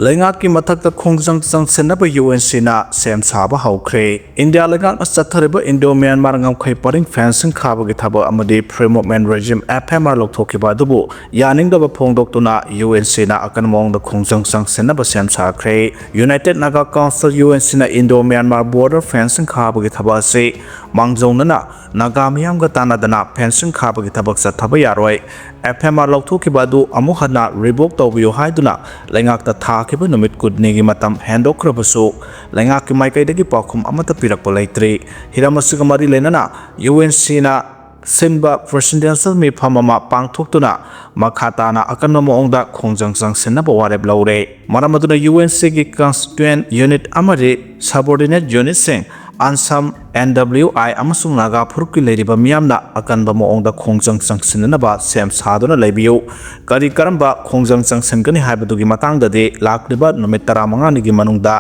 Lengaki mathakta khongjang changsenaba UNC na sem saba haukre. India lengak na chathariba Indo-Myanmar ngamkhai paring fencing khabagi thaba amadi free-movement regime FMR lokthokiba adubu yaningdaba phongdoktuna UNC na akanmong da khongjang changsenaba sem sakre. United Naga Council UNC na Indo-Myanmar border fencing khabagi thaba ase mangjongnana Naga miyamga tanadana fencing khabagi thabak chathaba yaroi. FMR lokthokiba adu amukhana revoke tawbiyo haiduna lengakta kiba numit kudnigi matam handokrabasu lengaki maikaidagi pakhum amata pirakpa leitre hiramasiga mari lenana UNC na simba presidential mifam ama pangthoktuna makhatana akanma moongda khongjang changsenaba warep laure maramaduna UNC gi constituent unit amari subordinate unit sing ansam NWI amasung Naga phurukki leiriba miyamna akanba moongda khongjang changsenaba sem saduna leibiyu kari karamba khongjang changsenkani haibadugi matangdadi lakliba numit 15 nigi manungda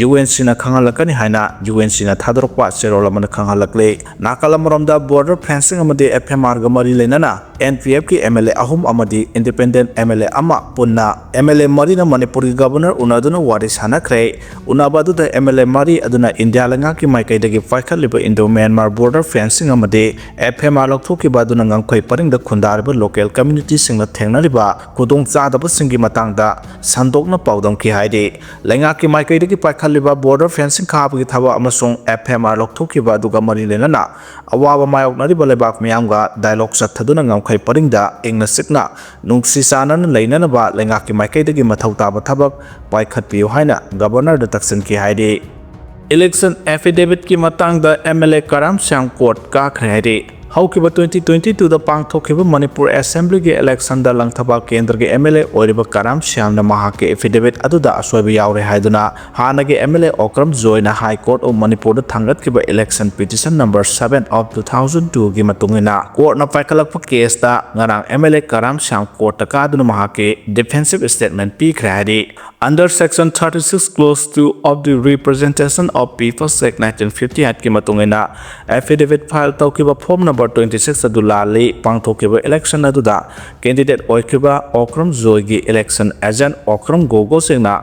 UNC na khangalakani haina UNC na thadorokpa serol amana khanghalakle nakalamromda border fencing amadi FMR ga mari lenana NPF ki MLA ahum amadi independent MLA ama punna MLA mari na Manipur gi governor unaduna wari sanakre unabadu da MLA mari aduna India langa ki maikaidagi liba Indo-Myanmar border fencing amade FMR lokhoki baduna ngangkhoi paringda khundariba local community singla thengnariba kudong chadaba singi matangda sandokna paudam ki haide lengaki maikaidagi paikhaliba border fencing khabagi thaba amasung FMR lokhoki baduga mari lenana awaba mayoknariba lebak miyamga dialogue chathaduna ngangkhoi paringda ingna sikna nungsi sanana leinanaba lengaki maikaidagi mathau taba thabak paikhatpiu haina governor da taksin ki haide Election affidavit ki matang da MLA Karam Syang Court kakhre haide haukiba 2022 da pangthokiba Manipur Assembly ge election da langthaba kendra ge MLA oiriba Karam Syang na mahake affidavit aduda asoiba yaure haiduna hana ge MLA Okram join na High Court of Manipur da thangat kiba election petition number 7 of 2002 gi matungina court na paikalakpa case da ngarang MLA Karam Syang Court ta kaduna mahake defensive statement pi khre haide under section 36 clause 2 of the Representation of People's Act 1958 ki matungina affidavit file tawkiba form number 26 adulali pangthokiba election aduda candidate oikiba Okram Zoigi election agent Okram Gogo singna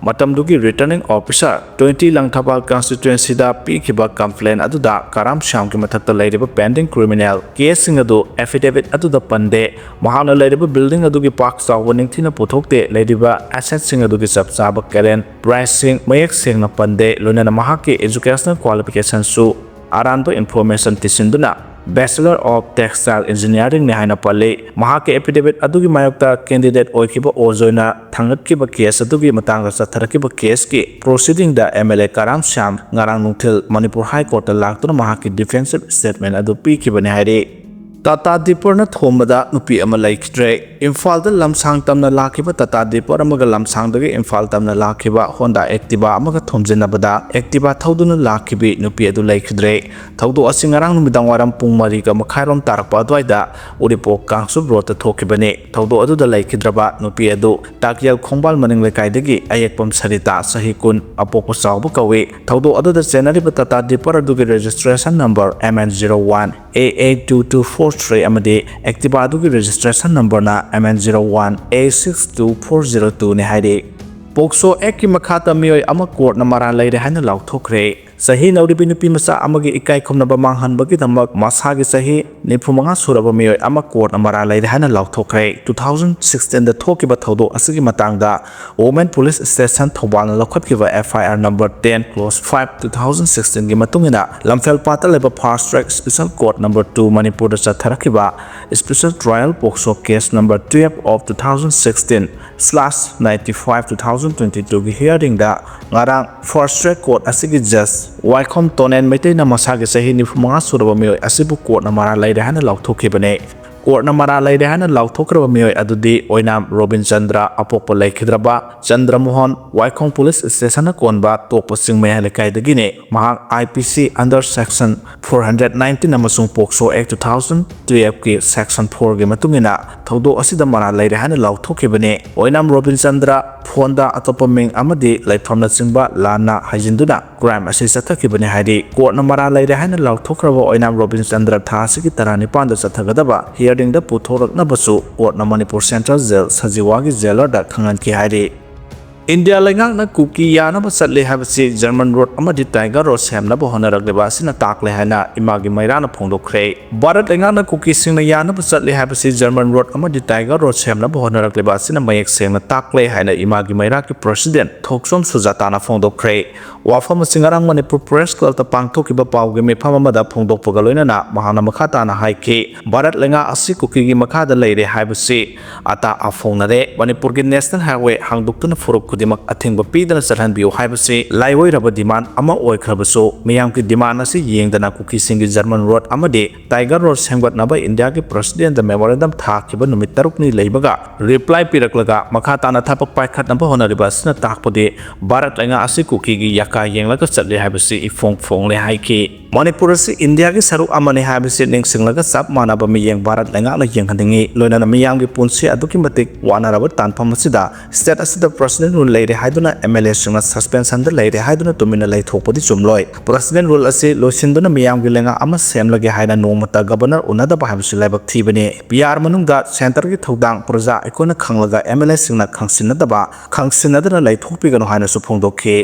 matamdugi returning officer 20 Langthapal constituency da pikiba complaint aduda Karam Syam ki mathakta leiriba pending criminal case sing adu affidavit aduda pande mahana leiriba building adugi park sawning thina puthokte leiriba asset sing adugi sabsaba karen pricing mayak sing na pande lonana mahaki educational qualification su aranba information tisinduna Bachelor of Textile Engineering ne haina pale mahake affidavit adugi mayokta candidate oikiba ojoina thangatkiba case adugi matangda chatharakiba case ki proceeding da MLA Karam Syam ngarang nungthil Manipur High Court ta laktuna mahaki defensive statement adu pikiba ne haire Tata Dipur na thomada nupi ama laikidre Imphal da lamsang tamna lakiba Tata Dipur amaga lamsang dagi Imphal tamna lakiba Honda Activa amaga thomjinabada Activa thauduna lakibi nupi adu laikidre thaudu asingarang numidang waram pung mari ka makhairom tarakpa adwaida Uripo Kangsub Road ta thokibane thaudu adu da laikidraba nupi adu takyal khongbal maning lekai dagi ayekpam sarita sahikun apoko sawbu kawe thaudu adu da chenariba Tata Dipur adu registration number MN01 AA2243 amade Activa adugi registration number na MN01 A62402 ne haide Pokso Eki makhata miyoi ama court na mara leire haina lauthokre sahi nauribi nupi masa amagi ikai khomnaba manghanbagi damak masagi sahi nifumanga suraba miyoi ama court na mara leire haina lauthokre 2016 da thokiba thodo asigi matangda Women Police Station Thobal na lokhatkiba FIR number 10 clause 5 2016 gi matungina lamfel pata leba fast track special court number 2 Manipur da chatharakiba special trial Pokso case number 12 of 2016/95/2022 gi hearing da ngarang first track court asigi just Waikom Tonen Mete na masagi sahi nifumanga suraba miyoi asibu court na mara leire hana lauthokibane court na mara leire hana lauthokraba miyoi adudi oinam Robin Chandra apokpa laikhidraba Chandra Mohan Waikom Police Station na konba tokpa singmaya lekai dagine mahak IPC under section 419 amasung Pokso Act 2012 ki section 4 gi matungina thaudo asida mara leire hana lauthokibane oinam Robin Chandra phonda atopa ming amadi laifamna singba lana hajinduna crime asi chathakibane haidi court na mara leire hana lauthokraba oinam Robin Chandra thasigi 19 da chathagadaba hearing da puthorakna basu court na Manipur Central Jail sajiwagi jailer da khangan ki haidi India lengang na Kuki yanaba chatle habasi German road amadi tiger road semnaba honarakliba asina takle haina imagi mairana phongdokre Bharat lengang na Kuki singna yanaba chatle habasi German road amadi tiger road semnaba honarakliba asina mayek sengna takle haina imagi mairaki president Thoksom Sujatana phongdokre wafam singarang Manipur press club ta pangthokiba pawge mefam amada phongdokpaga loinana mahana makhatana haike Bharat lenga asi Kuki gi makhada leire habasi ata afongnare Manipur gi national highway hangduktuna furuk dimak athingba pidana sarhan biu haibase laiwoi raba demand ama oikhrabaso miyam ki demand asi yengdana Kuki singi German road amade tiger road sengbat naba India ki president da memorandum thakiba numit tarukni leibaga reply piraklaga makhatana thapak paikhat naba honariba sna takpode Bharat lenga asi Kuki gi yaka yenglaga chatle haibase ifong le haike Manipur asi India ki saruk amane haibase ningsinglaga sap manaba miyeng Bharat lenga la yenghandingi loinana miyam ki punsi aduki matik wanaraba tanpham asida state asida president leire haiduna MLA singna suspension da leire haiduna tumina lei thokpodi chumloi president rule ase loisinduna miyam gi lenga ama semlage haina nomata governor unada bahabsi laibak thibane PR manungda center gi thodang proja ikona khanglaga MLA singna khangsinadana lei thokpigano haina su phongdokhe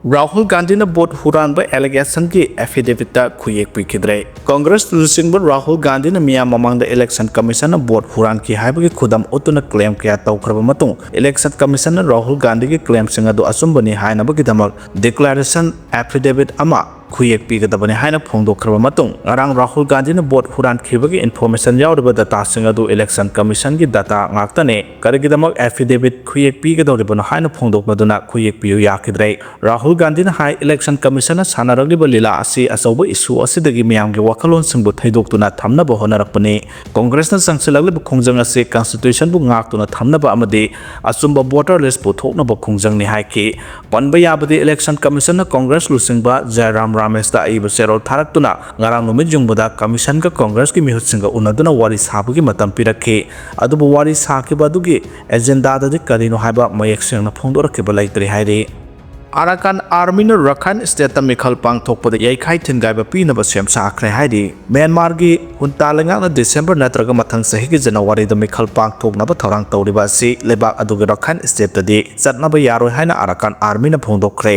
Rahul Gandhi na bot huran ba allegation ki affidavit ta khuyek pikidre Congress lusing ba Rahul Gandhi na miya mamang da election commission na bot huran ki haiba ki khudam otuna claim kya tawkraba matung election commission na Rahul Gandhi ki claim singa do asumbani haina ba ki damak declaration affidavit ama khuyek pigadabani haina phongdokhraba matung arang Rahul Gandhi na bot huran khibagi information yawraba data singa do election commission ki data ngaktane karigidamak affidavit khuyek pigadawribano haina phongdokmaduna khuyek piyu yakidre Rahul Gandhi na high election commission na sanaragliba lila asi asawba issue asidagi miyamgi wakalon singbu thaidoktuna thamnaba honarakpani Congress na sangsilagliba khongjang ase constitution bu ngaktuna thamnaba amadi asumba voter list bu thoknaba khongjang ni haiki panba yabadi election commission na Congress lusingba Jairam Ramesh da iba serol tharaktuna ngarang numit jungbuda commission ka Congress ki mihut singa unaduna wari sabugi matam pirakhe adubu wari sakiba dugi agenda da karino haiba mayek sengna phongdorakiba laitre haire Arakan Army na Rakhine State ta mikhal pangthokpada yaikhai thingaiba pinaba semsa akhre haidi Myanmar gi huntalenga na December natraga mathang sahi gi January da mikhal pangthoknaba thorang tawriba si lebak adugi Rakhine State ta di chatnaba yaroi haina Arakan Army na phongdokre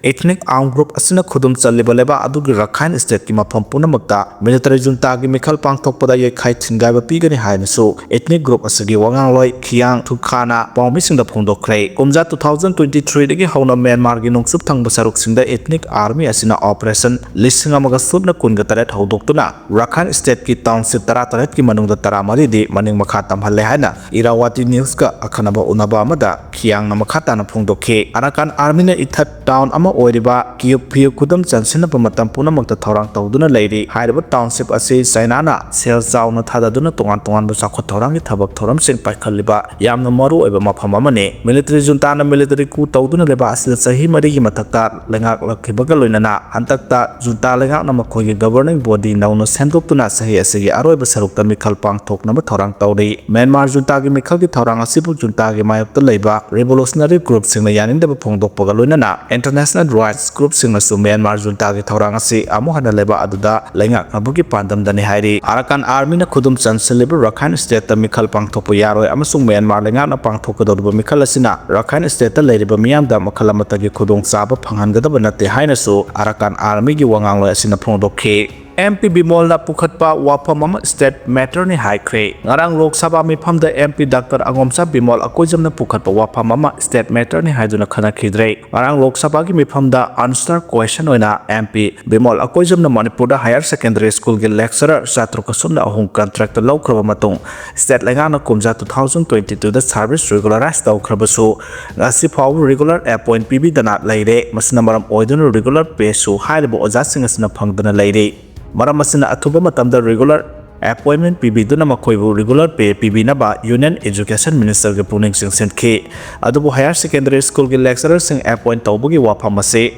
ethnic armed group asina khudum challiba leba adugi Rakhine State ki mafam punamakta military junta gi mikhal pangthokpada yaikhai thingaiba pigani haina su ethnic group asagi wangangloi khiyang thukhana pawmising da phongdokre kumja 2023 dagi hauna Myanmar Nungsup thang basaruk singda ethnic army asina operation lising amaga subna kunga taret hodoktuna Rakhine State ki township taret ki manungda taramari di maning makhatam halle haina Irawati news ka akhanaba unaba amada khiyang na makhata na phongdokhe Arakan army na ithat town ama oiriba kiyuphiu kudam chansina pamatam punamakta thorang tawduna leiri hairaba township ase China na sel chauna thadaduna tongan ba sakhot thorang ki thabak thoram sing paikhalliba yamna maru oiba mafam amane military junta na military ku tawduna leba asila sahi marigi mathakta lengak lakhibaga loinana hantakta junta lengak na makhogi governing body nauno sendoktuna sahi asigi aroiba sarukta mikhal pangthoknaba thorang tawri Myanmar junta gi mikhal gi thorang asibu junta gi mayapta leiba revolutionary group singna yanindaba phongdokpaga loinana international rights group singna su Myanmar junta gi thorang asi amu hana leba aduda lengak abugi pandam dani hairi Arakan army na khudum chanseliba Rakhine State ta mikhal pangthokpa yaroi amasung Myanmar lengak na pangthokadorba mikhal asina Rakhine State ta leiriba miyamda makhala matagi khudong saba phanghangadaba nate haina su Arakan army gi wangangloi asina phongdokhe MP Bimol na pukhatpa wafam ama state matter ni haikre ngarang Lok Sabha mifam da MP Dr. Angomsa Bimol akoijam na pukhatpa wafam ama state matter ni haiduna khana khidre ngarang Lok Sabha gi mifam da answer question oina MP Bimol akoijam na Manipur da higher secondary school gi lecturer satru kasum na ahung contract laukraba matung state lenga na kumja 2022 da service regularize daukraba su ngasi phaw regular appoint PB dana leire masina maram oiduna regular pay su hairibo oja singasina phangdana leire Maram masina atuba matamda regular appointment PB duna makoibu regular pay PB naba Union Education Minister ge puning sing senke adubu higher secondary school ge lecturer sing appoint tawbugi wafam ase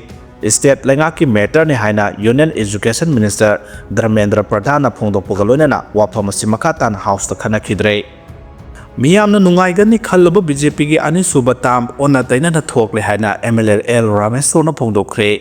state lenga ki matter ni haina Union Education Minister Dharmendra Pradhan na phongdokpaga loinana wafam ase makhatan house ta khana khidre Miyamna nungaigani khallaba BJP gi ani suba tam onna taina na thokle haina MLA Ramesh na phongdokre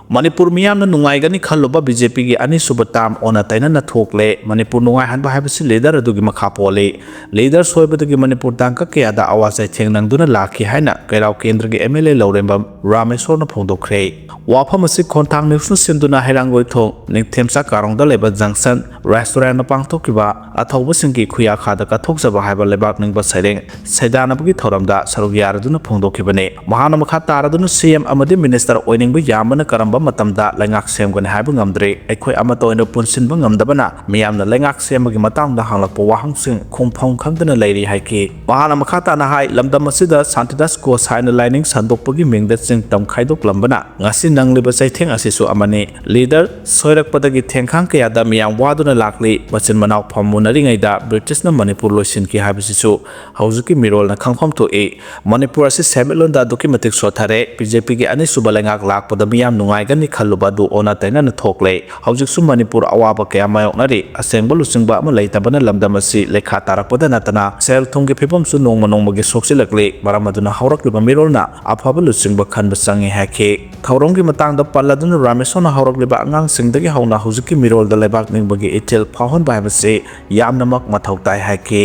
Manipur miyamna nungaigani khalluba BJP gi ani suba tam ona taina na thokle Manipur nungai hanba habisi leader adugi makha pole leader soibadagi Manipur tangka ke ada awasai thengnangduna lakhi haina kairau kendra gi MLA lauremba Rameswar na phongdokhre wafam asi khontang nifsu sinduna herangoi thong ningthemsa karongda leba junction restaurant na pangthokiba athauba singi khuya khada ka thokjaba haiba lebak ningba saireng saidanabagi thoramda sarug yaraduna phongdokhibane mahana makha taraduna CM amadi minister oiningba yamana karamba matamda lengak semgane haiba ngamdre aikhoi amato ino punsinba ngamdabana miyamna lengak sembagi matangda hanglakpa wahangsing khomphong khangdana leiri haiki mahana makha tana hai lamdam asida santidas ko saina lining sandokpagi mingda sing tam khaidok lambana ngasi nangliba saitheng asisu amane leader soirakpadagi thengkhang kayada miyam waduna lakli machin manaw phamunari da British na Manipur loisin ki habisisu hauzuki mirol na khangkhom to e Manipur asi semelon da dokimatik sothare BJP gi ani subalengak lakpada miyam nungai gani khalluba du ona taina na thokle haujik su Manipur awaba kaya mayoknari asengba lusingba ama leitabana lamdam asi lekha tarakpada natana sel thunggi phibam su nongma nongmagi soksilakle maramaduna haurakliba mirolna afaba lusingba khanba sangi hake thaurongi matangda palladuna Ramesona haurakliba angang singdagi hauna haujiki mirol da lebak ningbagi itil phahon baibase yamnamak mathau tai hake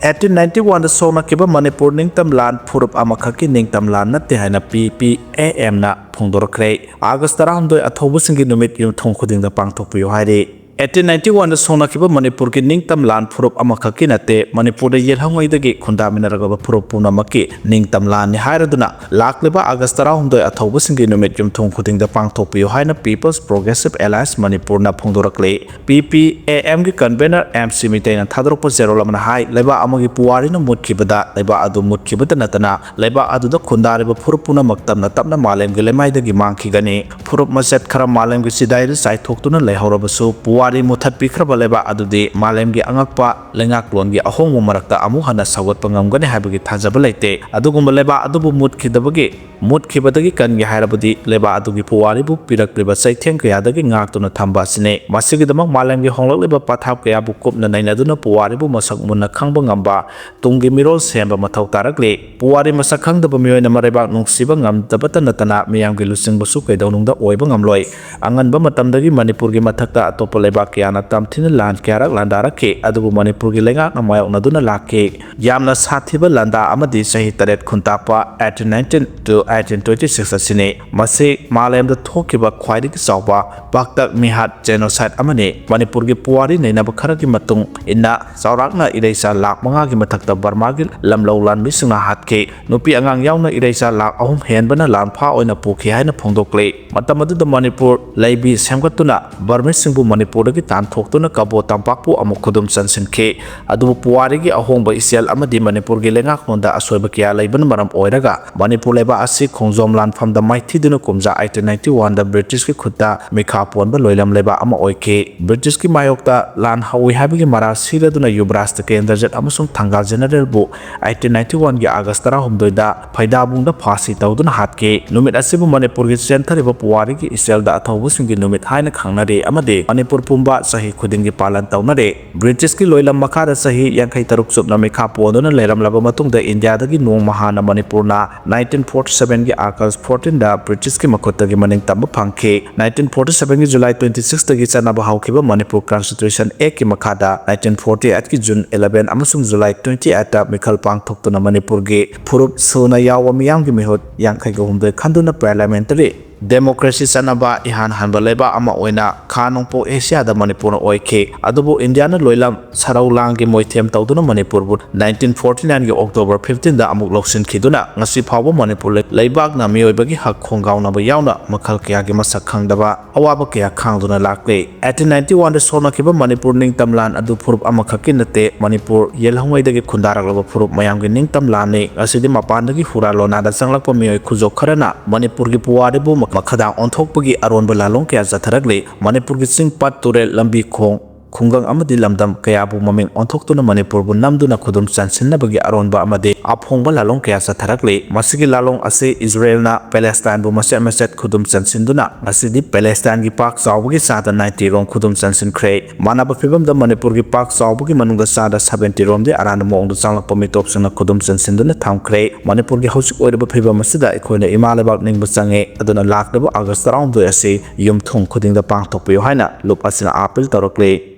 1891 da sona kiba Manipur ningtam lan phurup amakhaki ningtam lan natte haina PPAM na phongdorkre August 12 athobu singi numit yum thong khuding da pangthokpiyo haire 1891 da sona kiba Manipur ki ningtam lan phurup amakhaki natte Manipur da yelhangai dagi khunda minaraga phurup puna maki ningtam lan ni hairaduna lakleba August 12 athobu singi numit yum thong khuding da pangthokpiyo haina People's Progressive Alliance Manipur na phongdorakle PPAM gi convener MC mitaina thadorpa zero lamna hai leba amagi puwari na mutkibada leba adu mutkibada natana leba adu da khundariba phurup puna maktam na tapna malem gi lemai dagi mangki gani phurup maset khara malem gi sidai sai thoktuna lehorabasu puwari muthat pikhra leba adudi malem gi angakpa lengak lon gi ahong marakta amu hana sawat pangam gani habagi thajaba leite adugum leba adubu mutkidabagi mutkibadagi kan gi hairabudi leba adugi puwari bu pirakliba saitheng kaya dagi ngaktuna thamba sine masigi damak malem gi honglak leba pathap kaya bu kupna nainaduna puwari bu masak munna khangba ngamba tungi mirol semba mathau tarakle puwari masak khangdaba miyoina marebak nungsiba ngamdabata natana miyam gi lusing basu kaidonungda oiba ngamloi anganba matamdagi Manipur gi mathakta atopa leba kayana tamthina lan kyarak landarakhe adubu Manipur gi lengak na mayoknaduna lakhe yamna sathiba landa amadi sahi taret khuntapa 1819 to 1826 asine mase malem da thokiba khwaidiki chawba baktak mihat genocide amane Manipur gi puwari neinaba kharagi matung inna chawrakna ireisa lakh manga gi mathakta Burma gi lamlo lan misingna hatke nupi angang yauna ireisa lakh ahum henbana lanpha oina pukhi haina phongdokle matamadu da Manipur leibi semgatuna Burmesingbu Manipur gi tan thoktuna kabo tampakpu amuk khudum chansinkhe adubu puwari gi ahongba isial amadi Manipur gi lengak honda asoiba kya leiban maram oiraga Manipur leba asi khongjom lan famda maithiduna kumja 1891 da British ki khutta mikha ponba loilam leba ama oike British ki mayokta lan hawi habigi mara siraduna yubrasta kendrajat amasung thangal general bu 1891 gi August 12 da phaidabung da phasi tawduna hatke numit asibu Manipur gi senthariba puwari gi isel da athobu singi numit haina khangnare amade Manipur pumba sahi khudingi palan tawnare British ki loilam makara sahi yankai taruk subna mikha ponuna leram laba matung da India dagi nong mahana Manipur na 1947 gi August 14 da British ki makhota gi maning tamba phangkhe 1947 gi July 26 dagi chanaba haukiba Manipur Constitution Act ki makhada 1948 ki June 11 amasung July 28 da mikhal pangthoktuna Manipur gi phurup suna yawa miyam gi mihut yankai gi humde khanduna parliamentary democracy sanaba ihan hanba leba ama oina khanongpo Asia da Manipur oike adubu India na loilam saraulang gi moithem tawduna Manipur bu 1949 gi October 15 da amuk loksin khiduna ngasi phawba Manipur leibak na miyoibagi hak khongaw na ba yauna makhal kya gi masak khangdaba awaba kya khangduna lakle 1891 da sona kiba Manipur ningtamlan adu phurup amakhaki nate Manipur yelhongwai dagi khundarak phurup mayam gi ningtamlan ne asidi mapan dagi huralona da sanglakpa miyoi khujok kharana Manipur gi puwari bu makhadang onthokpagi aronba lalong kya jatharakle Manipur gi singpat turel lambi khong khungang amadi lamdam kayabu maming onthoktu na Manipur bu namdu na khudum chansinna bagi aronba amadi aphongba lalong kaya sa tharakle masigi lalong ase Israel na Palestine bu maset khudum chansinduna asidi Palestine gi pak chawbugi sada 90 rom khudum chansin khre manaba phibam da Manipur gi pak chawbugi manungda sada 70 rom de arana mong du changlak pamitop sna khudum chansinduna thamkhre Manipur gi hausik oirba phibam asida ikhoina imalabak ningba change aduna lakdaba August round do ase yum thong khuding da pang thokpiyo haina lup asina appeal torokle